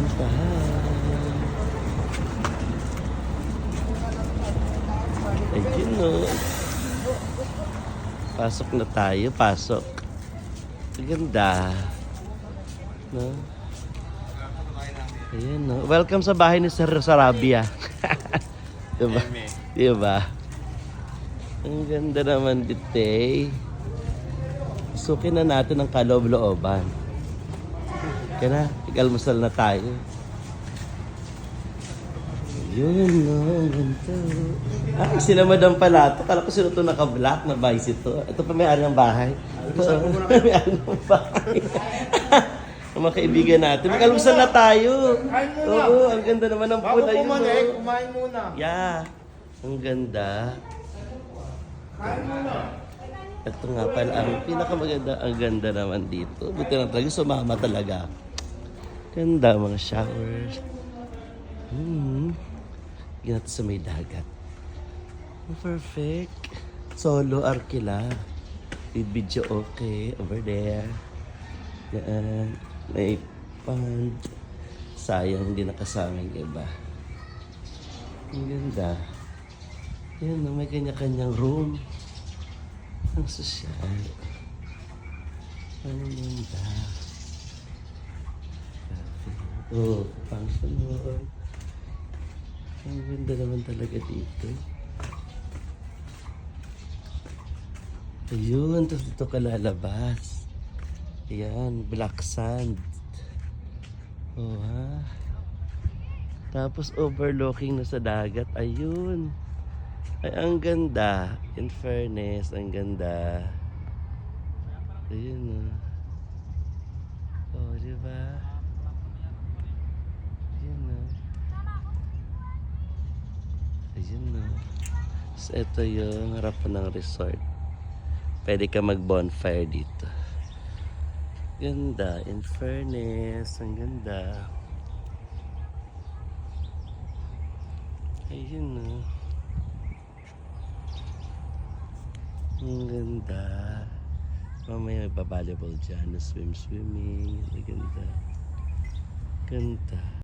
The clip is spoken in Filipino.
pupuntahan. Ayun no. Pasok na tayo, pasok. Ang ganda. No? Ayan no. Welcome sa bahay ni Sir Sarabia. Diba? Diba? Ang ganda naman dito eh. Sukin na natin ang kaloob-looban. Kaya na, tig-almusal na tayo. Yun, no, ang ganda. Ay, sila Madam pala ito. Kala ko sino ito naka-black na vice ito. Ito pa may-ari ng bahay. Ito may-ari ng bahay. Ang mga kaibigan natin. Mag-almusal na tayo. Oo, ang ganda naman ng pula yun. Bago kumain muna. Yeah, ang ganda. Kain muna. Ito nga pala, ang pinakamaganda, ang ganda naman dito. Buti na talaga, sumama talaga. Ganda, mga showers. Ginat sa may dagat. Perfect. Solo Arkila. With video okay over there. Yan. May pond. Sayang hindi nakasama yung iba. Ang ganda. Yan, may kanya-kanyang room. Ang sosyal. Ang ganda. Oh, function hall. Ang ganda naman talaga dito. Ayun, tapos dito ka lalabas. Ayan, black sand. Oh ha. Tapos overlooking na sa dagat. Ayun. Ay, ang ganda. In fairness, ang ganda. Ayun oh. Oh, diba? Ayun oh. Ayun oh. So, ito yung harapan ng resort. Pwede ka mag-bonfire dito. Ganda. In fairness, ang ganda. Ayun oh. Ang ganda. Mamaya may babalibol dyan na swimming. Ang ganda. Ganda.